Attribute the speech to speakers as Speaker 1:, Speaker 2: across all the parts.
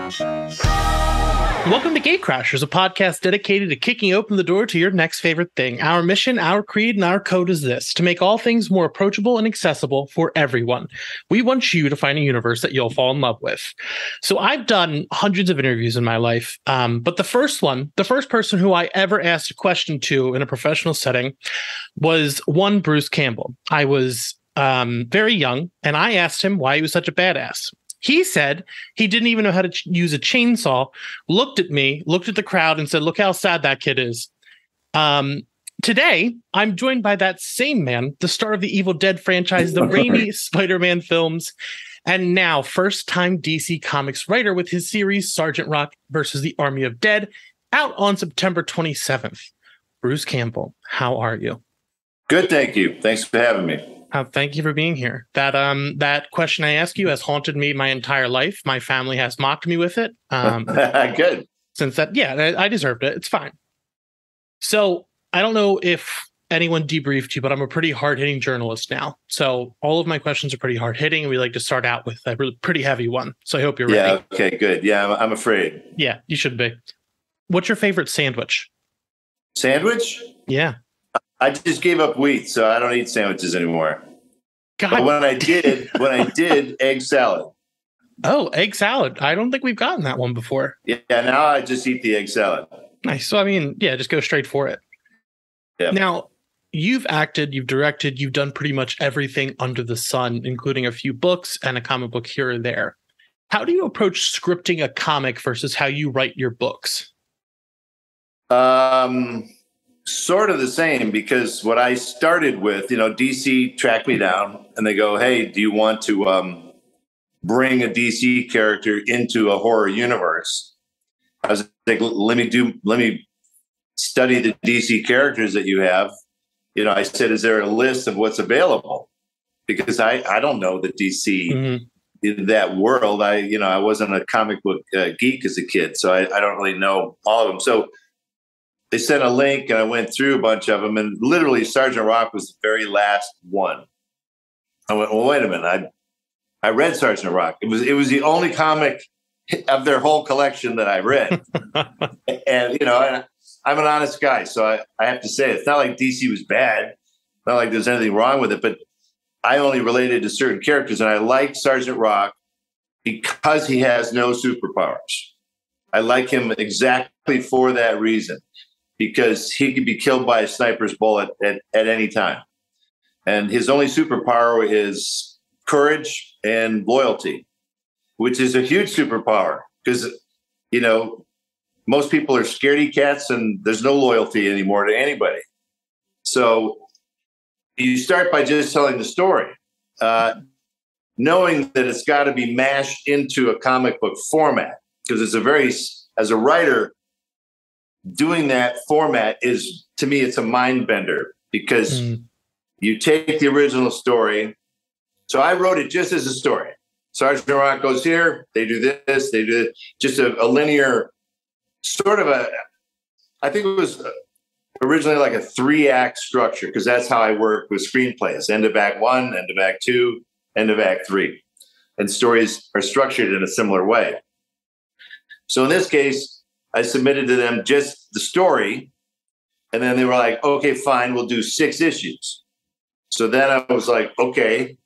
Speaker 1: Welcome to Gatecrashers, a podcast dedicated to kicking open the door to your next favorite thing. Our mission, our creed, and our code is this: to make all things more approachable and accessible for everyone. We want you to find a universe that you'll fall in love with. So I've done hundreds of interviews in my life, but the first person who I ever asked a question to in a professional setting was one Bruce Campbell. I was very young, and I asked him why he was such a badass. He said he didn't even know how to use a chainsaw, looked at me, looked at the crowd, and said, "Look how sad that kid is." Today, I'm joined by that same man, the star of the Evil Dead franchise, the Raimi Spider-Man films, and now first-time DC Comics writer with his series Sargent Rock versus the Army of Dead, out on September 27th. Bruce Campbell, how are you?
Speaker 2: Good, thank you. Thanks for having me.
Speaker 1: Thank you for being here. That question I asked you has haunted me my entire life. My family has mocked me with it.
Speaker 2: Good.
Speaker 1: Since that, yeah, I deserved it. It's fine. So I don't know if anyone debriefed you, but I'm a pretty hard-hitting journalist now. So all of my questions are pretty hard-hitting, and we like to start out with a really pretty heavy one. So I hope you're ready.
Speaker 2: Yeah, okay, good. Yeah, I'm afraid.
Speaker 1: Yeah, you should be. What's your favorite sandwich?
Speaker 2: Sandwich?
Speaker 1: Yeah.
Speaker 2: I just gave up wheat, so I don't eat sandwiches anymore.
Speaker 1: God.
Speaker 2: But when I did, egg salad.
Speaker 1: Oh, egg salad. I don't think we've gotten that one before.
Speaker 2: Yeah, now I just eat the egg salad.
Speaker 1: Nice. So, I mean, yeah, just go straight for it.
Speaker 2: Yeah.
Speaker 1: Now, you've acted, you've directed, you've done pretty much everything under the sun, including a few books and a comic book here or there. How do you approach scripting a comic versus how you write your books?
Speaker 2: Sort of the same, because what I started with, DC tracked me down and they go, "Hey, do you want to bring a DC character into a horror universe?" I was like, let me study the DC characters that you have. I said, "Is there a list of what's available?" Because I don't know the DC in that world. I wasn't a comic book geek as a kid, so I don't really know all of them. So they sent a link, and I went through a bunch of them, and literally Sargent Rock was the very last one. I went, well, wait a minute. I read Sargent Rock. It was the only comic of their whole collection that I read. And, I'm an honest guy, so I have to say, it's not like DC was bad. Not like there's anything wrong with it, but I only related to certain characters, and I like Sargent Rock because he has no superpowers. I like him exactly for that reason, because he could be killed by a sniper's bullet at any time. And his only superpower is courage and loyalty, which is a huge superpower because, most people are scaredy cats and there's no loyalty anymore to anybody. So you start by just telling the story, knowing that it's got to be mashed into a comic book format, because as a writer, doing that format is, to me, it's a mind bender, because you take the original story. So I wrote it just as a story. Sargent Rock goes here, they do this, they do this. Just a linear sort of I think it was originally like a 3-act structure, because that's how I work with screenplays. End of act 1, end of act 2, end of act 3. And stories are structured in a similar way. So in this case, I submitted to them just the story, and then they were like, "Okay, fine, we'll do 6 issues." So then I was like, okay,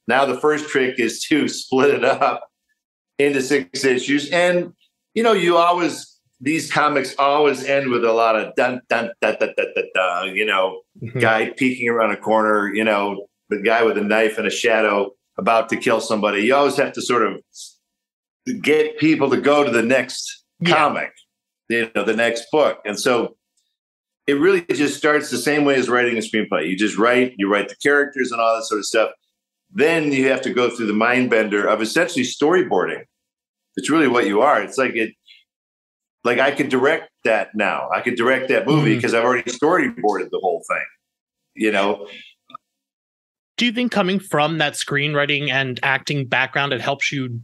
Speaker 2: now the first trick is to split it up into 6 issues. And, these comics always end with a lot of dun, dun, dun, dun, dun, dun, dun, guy peeking around a corner, the guy with a knife and a shadow about to kill somebody. You always have to sort of get people to go to the next comic, the next book. And so it really just starts the same way as writing a screenplay. You write the characters and all that sort of stuff. Then you have to go through the mind bender of essentially storyboarding. It's really what you are. It's like I could direct that now. I could direct that movie because I've already storyboarded the whole thing,
Speaker 1: Do you think coming from that screenwriting and acting background, it helps you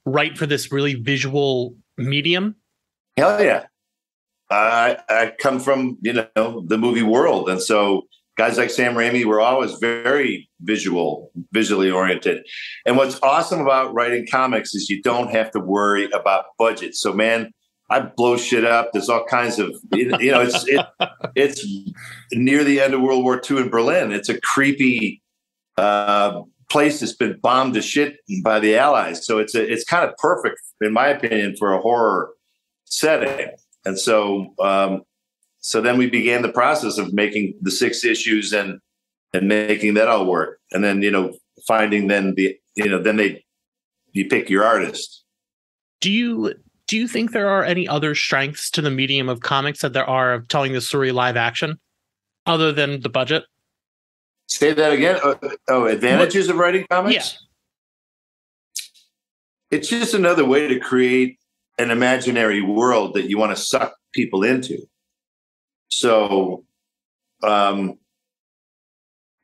Speaker 1: write for this really visual medium?
Speaker 2: Hell yeah. I come from, the movie world. And so guys like Sam Raimi were always very visually oriented. And what's awesome about writing comics is you don't have to worry about budget. So, man, I blow shit up. There's all kinds of, it's near the end of World War II in Berlin. It's a creepy place that's been bombed to shit by the Allies. So it's kind of perfect, in my opinion, for a horror setting. And so then we began the process of making the 6 issues and making that all work. And then, finding you pick your artist.
Speaker 1: Do you think there are any other strengths to the medium of comics that there are of telling the story live action, other than the budget?
Speaker 2: Say that again. Advantages of writing comics?
Speaker 1: Yeah.
Speaker 2: It's just another way to create an imaginary world that you want to suck people into. So it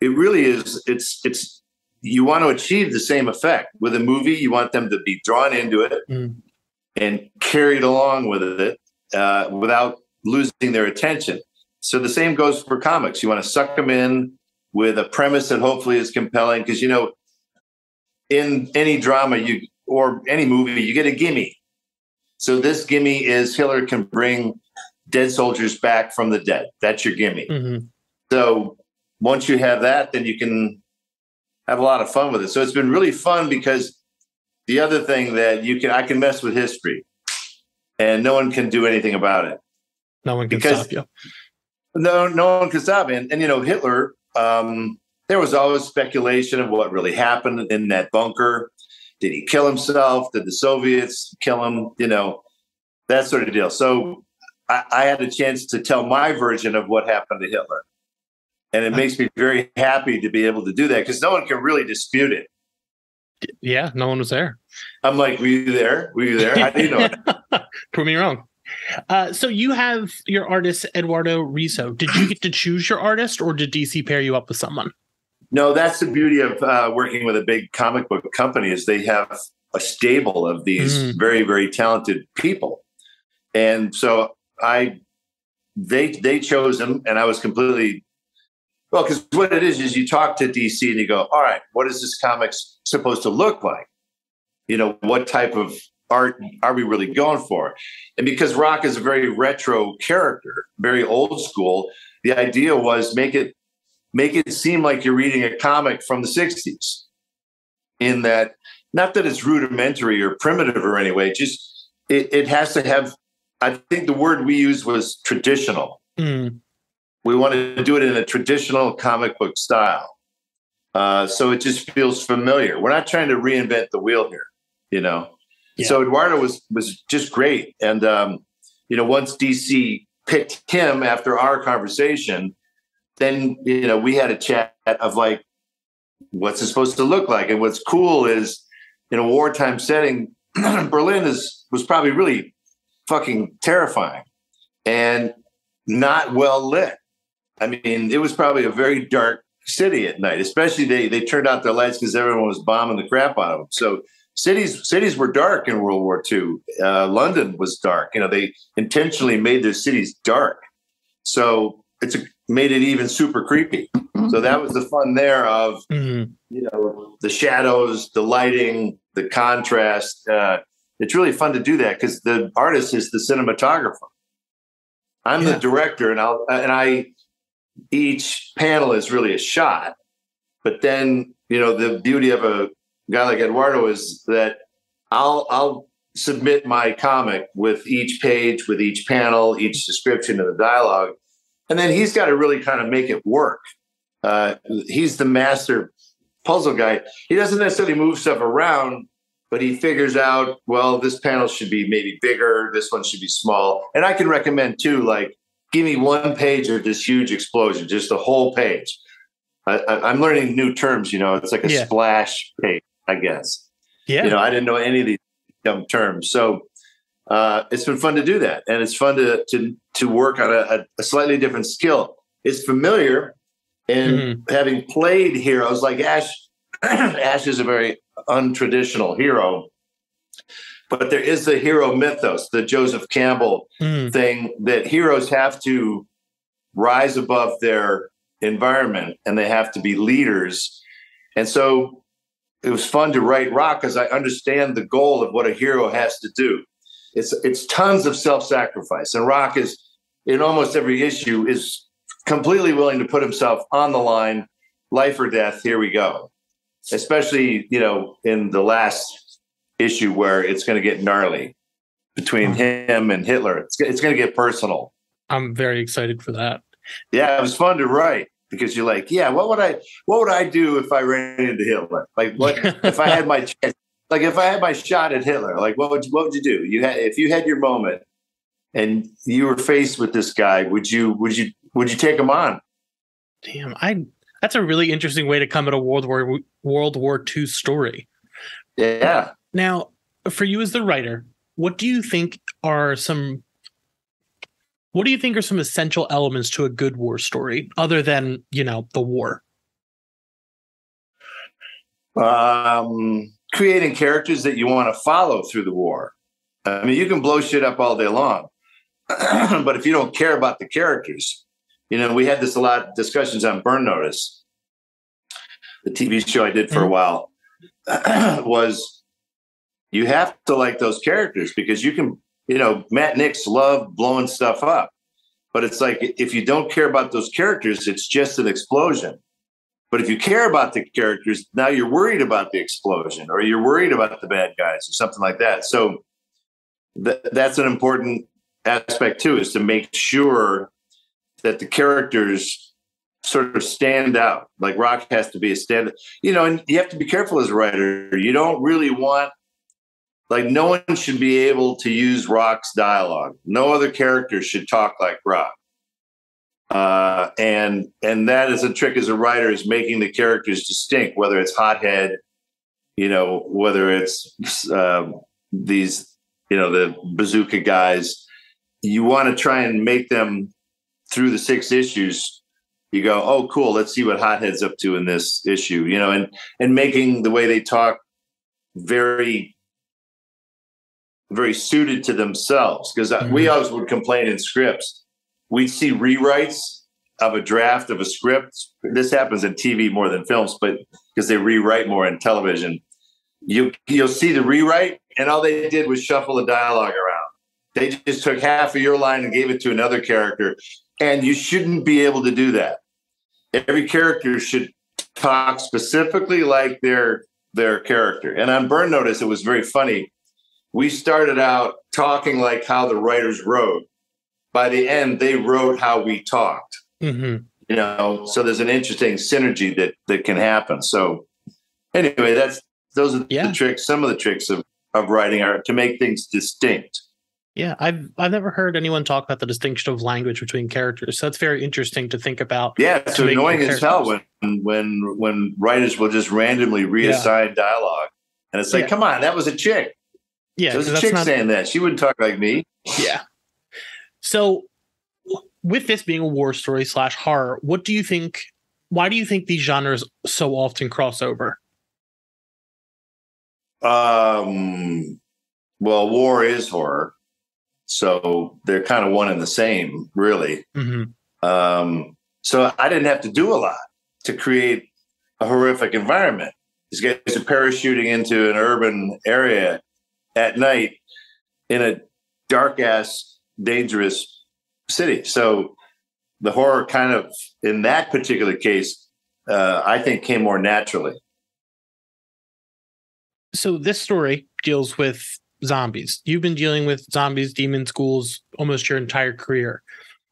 Speaker 2: really is, it's you want to achieve the same effect. With a movie, you want them to be drawn into it and carried along with it without losing their attention. So the same goes for comics. You want to suck them in with a premise that hopefully is compelling, because in any drama or any movie, you get a gimme. So this gimme is Hitler can bring dead soldiers back from the dead. That's your gimme. Mm-hmm. So once you have that, then you can have a lot of fun with it. So it's been really fun, because the other thing that I can mess with history, and no one can do anything about it.
Speaker 1: No one can stop you.
Speaker 2: No one can stop me. And Hitler, there was always speculation of what really happened in that bunker. Did he kill himself? Did the Soviets kill him? That sort of deal. So I had a chance to tell my version of what happened to Hitler. And it makes me very happy to be able to do that, because no one can really dispute it.
Speaker 1: Yeah, no one was there.
Speaker 2: I'm like, were you there? How do you know it?
Speaker 1: Prove me wrong. So you have your artist, Eduardo Rizzo. Did you get to choose your artist, or did DC pair you up with someone?
Speaker 2: No, that's the beauty of working with a big comic book company, is they have a stable of these very, very talented people. And so they chose him, and I was completely, well, because what it is you talk to DC and you go, all right, what is this comic supposed to look like? What type of art are we really going for? And because Rock is a very retro character, very old school, the idea was make it seem like you're reading a comic from the 60s, in that, not that it's rudimentary or primitive or any way, just it has to have, I think the word we used was traditional. We wanted to do it in a traditional comic book style. So it just feels familiar. We're not trying to reinvent the wheel here, Yeah. So Eduardo was just great. And, once DC picked him after our conversation, then, we had a chat of like, what's it supposed to look like? And what's cool is, in a wartime setting, Berlin was probably really fucking terrifying and not well lit. I mean, it was probably a very dark city at night, especially they turned out their lights because everyone was bombing the crap out of them. So cities were dark in World War II. London was dark. They intentionally made their cities dark. So made it even super creepy. So that was the fun there of, the shadows, the lighting, the contrast. It's really fun to do that, because the artist is the cinematographer. I'm the director, and each panel is really a shot. But then, the beauty of a guy like Eduardo is that I'll submit my comic with each page, with each panel, each description of the dialogue. And then he's got to really kind of make it work. He's the master puzzle guy. He doesn't necessarily move stuff around, but he figures out, well, this panel should be maybe bigger. This one should be small. And I can recommend too, like, give me one page of this huge explosion, just a whole page. I'm learning new terms, it's like a splash page, I guess. Yeah. I didn't know any of these dumb terms. So it's been fun to do that. And it's fun to work on a slightly different skill. It's familiar. And having played heroes like Ash is a very untraditional hero. But there is the hero mythos, the Joseph Campbell thing, that heroes have to rise above their environment and they have to be leaders. And so it was fun to write Rock because I understand the goal of what a hero has to do. It's tons of self-sacrifice. And Rock is, in almost every issue, is completely willing to put himself on the line, life or death, here we go. Especially, in the last issue where it's going to get gnarly between him and Hitler. It's going to get personal.
Speaker 1: I'm very excited for that.
Speaker 2: Yeah, it was fun to write because you're like, yeah, what would I do if I ran into Hitler? Like, what if I had my chance? Like, if I had my shot at Hitler, like, what would you do? If you had your moment and you were faced with this guy, would you take him on?
Speaker 1: Damn, that's a really interesting way to come at a World War II story.
Speaker 2: Yeah.
Speaker 1: Now, for you as the writer, what do you think are some essential elements to a good war story other than, the war?
Speaker 2: Creating characters that you want to follow through the war. I mean, you can blow shit up all day long, but if you don't care about the characters, we had this a lot of discussions on Burn Notice, the TV show I did for a while, was you have to like those characters because you can, Matt Nix loved blowing stuff up, but it's like, if you don't care about those characters, it's just an explosion. But if you care about the characters, now you're worried about the explosion or you're worried about the bad guys or something like that. So that's an important aspect too, is to make sure that the characters sort of stand out. Like Rock has to be a stand, and you have to be careful as a writer. You don't really want, like, no one should be able to use Rock's dialogue. No other character should talk like Rock. And that is a trick as a writer, is making the characters distinct, whether it's Hothead, whether it's these, the bazooka guys. You want to try and make them, through the 6 issues, you go, oh, cool, let's see what Hothead's up to in this issue, and making the way they talk very, very suited to themselves. Because we always would complain in scripts. We'd see rewrites of a draft of a script. This happens in TV more than films, but because they rewrite more in television. You'll see the rewrite, and all they did was shuffle the dialogue around. They just took half of your line and gave it to another character, and you shouldn't be able to do that. Every character should talk specifically like their character. And on Burn Notice, it was very funny. We started out talking like how the writers wrote. By the end, they wrote how we talked. Mm-hmm. So there's an interesting synergy that can happen. So anyway, those are the tricks. Some of the tricks of writing are to make things distinct.
Speaker 1: Yeah, I've never heard anyone talk about the distinction of language between characters. So that's very interesting to think about.
Speaker 2: Yeah, it's annoying as hell when writers will just randomly reassign dialogue, and it's like, come on, that was a chick.
Speaker 1: Yeah,
Speaker 2: it was a chick saying that. She wouldn't talk like me.
Speaker 1: Yeah. So, with this being a war story / horror, why do you think these genres so often cross over?
Speaker 2: Well, war is horror, so they're kind of one and the same, really. Mm-hmm. So I didn't have to do a lot to create a horrific environment. These guys are parachuting into an urban area at night in a dark-ass, dangerous city. So the horror kind of, in that particular case, I think came more naturally.
Speaker 1: So this story deals with zombies. You've been dealing with zombies, demons, ghouls almost your entire career.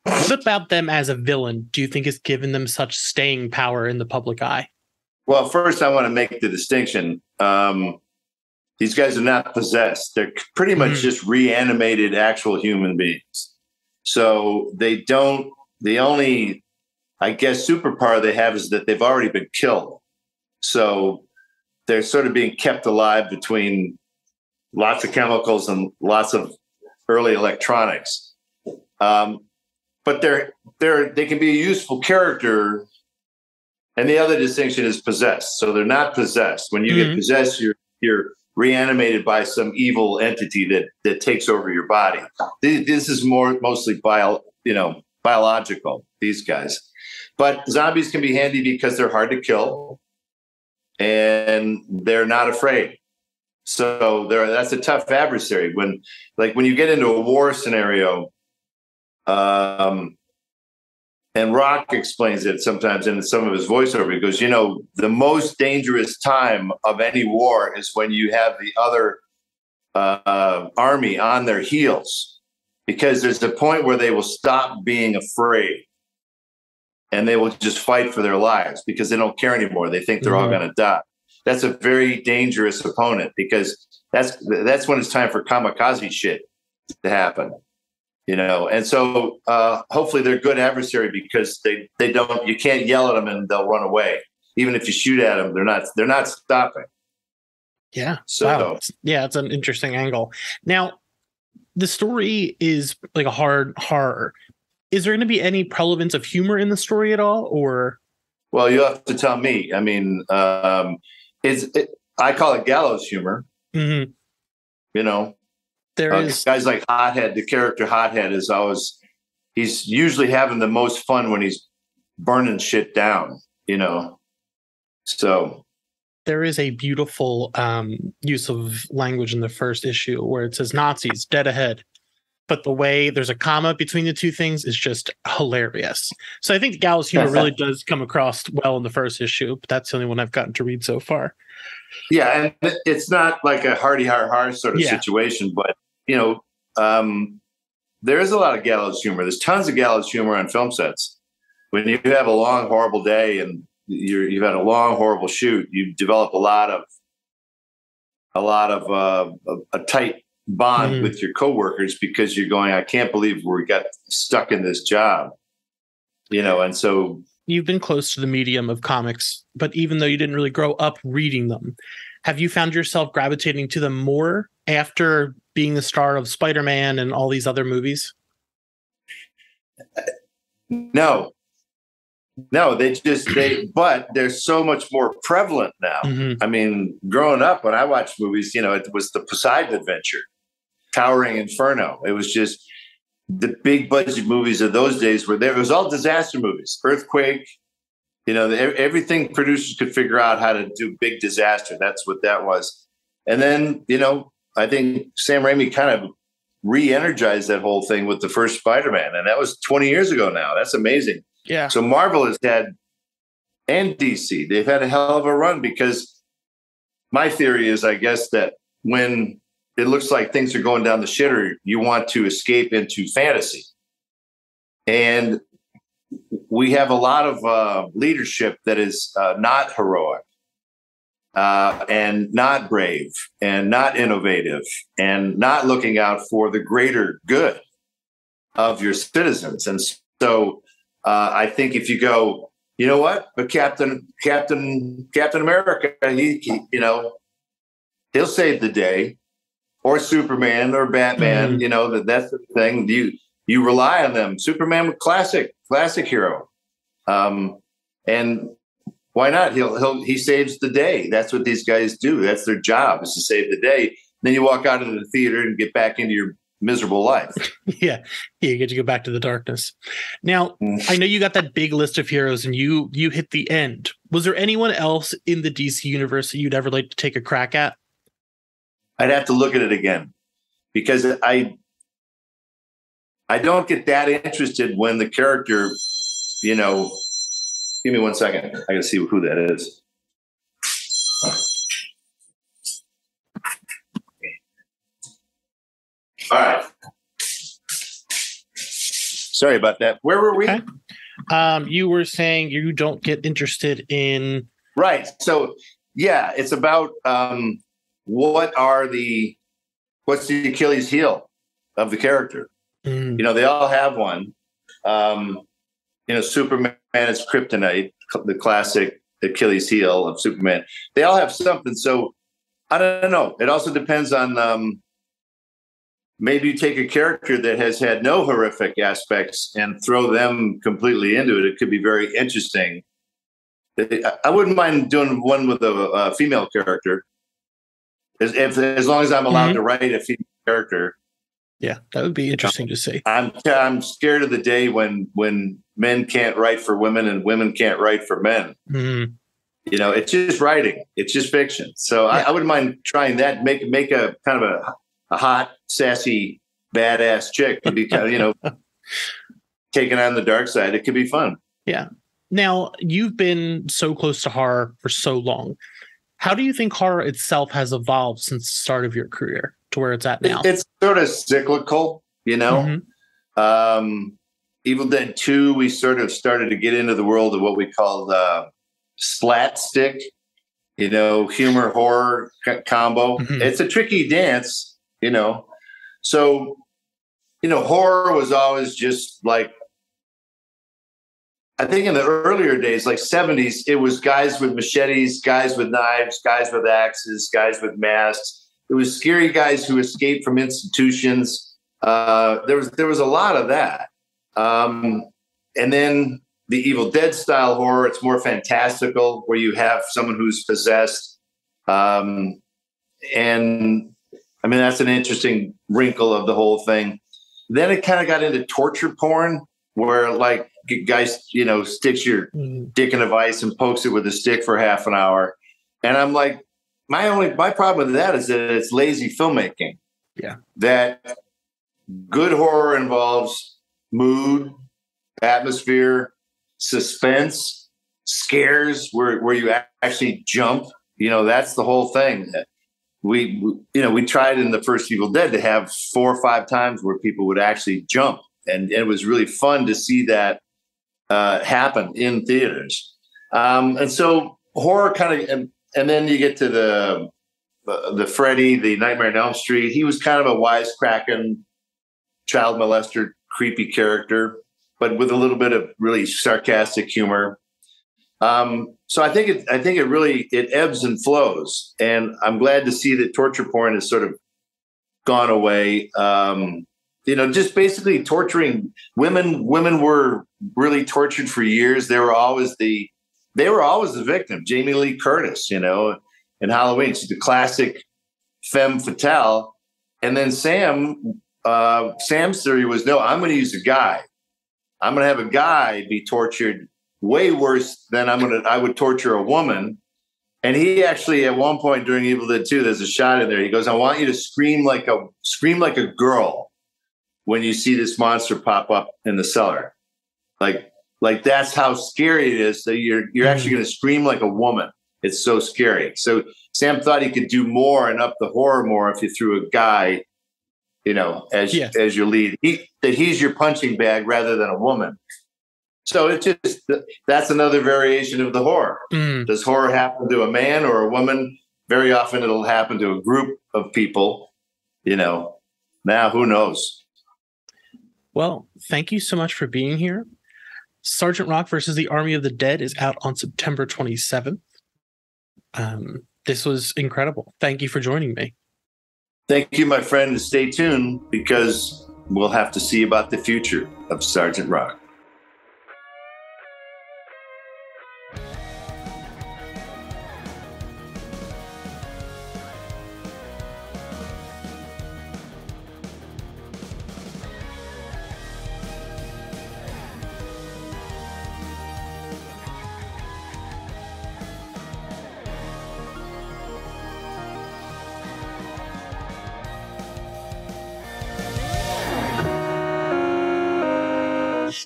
Speaker 1: What about them as a villain do you think has given them such staying power in the public eye?
Speaker 2: Well, first I want to make the distinction. These guys are not possessed. They're pretty much just reanimated actual human beings. So they don't, the only, I guess, superpower they have is that they've already been killed. So they're sort of being kept alive between lots of chemicals and lots of early electronics. But they can be a useful character. And the other distinction is possessed. So they're not possessed. When you get possessed, you're reanimated by some evil entity that takes over your body. This is mostly biological, these guys. But zombies can be handy because they're hard to kill and they're not afraid. So that's a tough adversary. When you get into a war scenario, and Rock explains it sometimes in some of his voiceover. He goes, the most dangerous time of any war is when you have the other army on their heels, because there's a point where they will stop being afraid and they will just fight for their lives because they don't care anymore. They think they're all going to die. That's a very dangerous opponent, because that's when it's time for kamikaze shit to happen, And so hopefully they're a good adversary, because they don't. You can't yell at them and they'll run away. Even if you shoot at them, they're not stopping.
Speaker 1: Yeah.
Speaker 2: So
Speaker 1: wow. Yeah, it's an interesting angle. Now, the story is like a hard horror. Is there going to be any relevance of humor in the story at all, or?
Speaker 2: Well, you have to tell me. I mean, I call it gallows humor.
Speaker 1: Mm-hmm.
Speaker 2: There is guys like Hothead. The character Hothead he's usually having the most fun when he's burning shit down. So
Speaker 1: there is a beautiful use of language in the first issue where it says Nazis dead ahead. But the way there's a comma between the two things is just hilarious. So I think the gallows humor really does come across well in the first issue, but that's the only one I've gotten to read so far.
Speaker 2: Yeah, and it's not like a hardy har sort of situation, but there is a lot of gallows humor. There's tons of gallows humor on film sets. When you have a long, horrible day and you've had a long, horrible shoot, you develop a lot of a tight bond with your coworkers, because you're going, I can't believe we got stuck in this job, and so
Speaker 1: you've been close to the medium of comics, but even though you didn't really grow up reading them, have you found yourself gravitating to them more after being the star of Spider-Man and all these other movies?
Speaker 2: No, but they're so much more prevalent now. Mm-hmm. I mean, growing up, when I watched movies, it was the Poseidon Adventure, Towering Inferno. It was just the big budget movies of those days were there. It was all disaster movies, earthquake, everything producers could figure out how to do big disaster. That's what that was. And then, I think Sam Raimi kind of re-energized that whole thing with the first Spider-Man. And that was 20 years ago now. That's amazing.
Speaker 1: Yeah.
Speaker 2: So Marvel has had, and DC, they've had a hell of a run, because my theory is, I guess, that when it looks like things are going down the shitter, you want to escape into fantasy. And we have a lot of leadership that is not heroic and not brave and not innovative and not looking out for the greater good of your citizens. And so I think if you go, you know what, but Captain America, he'll save the day, or Superman or Batman, that's the thing. You rely on them. Superman, classic hero. And why not? He saves the day. That's what these guys do. That's their job, is to save the day. Then you walk out into the theater and get back into your miserable life.
Speaker 1: Yeah, you get to go back to the darkness. Now, I know you got that big list of heroes and you hit the end. Was there anyone else in the DC universe that you'd ever like to take a crack at?
Speaker 2: I'd have to look at it again, because I don't get that interested when the character, give me 1 second. I gotta see who that is. All right. Sorry about that. Where were we?
Speaker 1: Okay. You were saying you don't get interested in.
Speaker 2: Right. So yeah, it's about, what's the Achilles heel of the character? They all have one. Superman is kryptonite, the classic Achilles heel of Superman. They all have something. So I don't know. It also depends on, maybe you take a character that has had no horrific aspects and throw them completely into it. It could be very interesting. I wouldn't mind doing one with a female character. As long as I'm allowed to write a female character,
Speaker 1: Yeah, that would be interesting to see.
Speaker 2: I'm scared of the day when men can't write for women and women can't write for men.
Speaker 1: Mm-hmm.
Speaker 2: It's just writing. It's just fiction. So yeah. I wouldn't mind trying that. Make a kind of a hot, sassy, badass chick to be kind of, taking on the dark side. It could be fun.
Speaker 1: Yeah. Now, you've been so close to horror for so long. How do you think horror itself has evolved since the start of your career to where it's at now?
Speaker 2: It's sort of cyclical, Mm-hmm. Evil Dead 2, we sort of started to get into the world of what we call splat stick, humor, horror combo. Mm-hmm. It's a tricky dance, So, horror was always just like, I think in the earlier days, like 70s, it was guys with machetes, guys with knives, guys with axes, guys with masks. It was scary guys who escaped from institutions. There was a lot of that. And then the Evil Dead style horror, it's more fantastical, where you have someone who's possessed. And I mean, that's an interesting wrinkle of the whole thing. Then it kind of got into torture porn, where like guys, sticks your dick in a vice and pokes it with a stick for half an hour. And I'm like, my problem with that is that it's lazy filmmaking.
Speaker 1: Yeah.
Speaker 2: That good horror involves mood, atmosphere, suspense, scares where you actually jump. That's the whole thing. We tried in the first Evil Dead to have 4 or 5 times where people would actually jump. And it was really fun to see that happen in theaters. And so horror kind of, and then you get to the Freddy, the Nightmare on Elm Street. He was kind of a wisecracking child molester, creepy character, but with a little bit of really sarcastic humor. So I think it ebbs and flows, and I'm glad to see that torture porn has sort of gone away. Just basically torturing women. Women were really tortured for years. They were always the victim. Jamie Lee Curtis, in Halloween, she's the classic femme fatale. And then Sam's theory was, no, I'm going to use a guy. I'm going to have a guy be tortured way worse than I would torture a woman. And he actually, at one point during Evil Dead 2, there's a shot in there. He goes, I want you to scream like a girl when you see this monster pop up in the cellar. Like that's how scary it is. So you're actually going to scream like a woman. It's so scary. So Sam thought he could do more and up the horror more if you threw a guy, as your lead. He's your punching bag rather than a woman. So that's another variation of the horror. Does horror happen to a man or a woman? Very often it'll happen to a group of people. Now who knows?
Speaker 1: Well, thank you so much for being here. Sargent Rock versus the Army of the Dead is out on September 27th. This was incredible. Thank you for joining me.
Speaker 2: Thank you, my friend. Stay tuned, because we'll have to see about the future of Sargent Rock.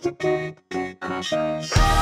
Speaker 3: The big crossroads.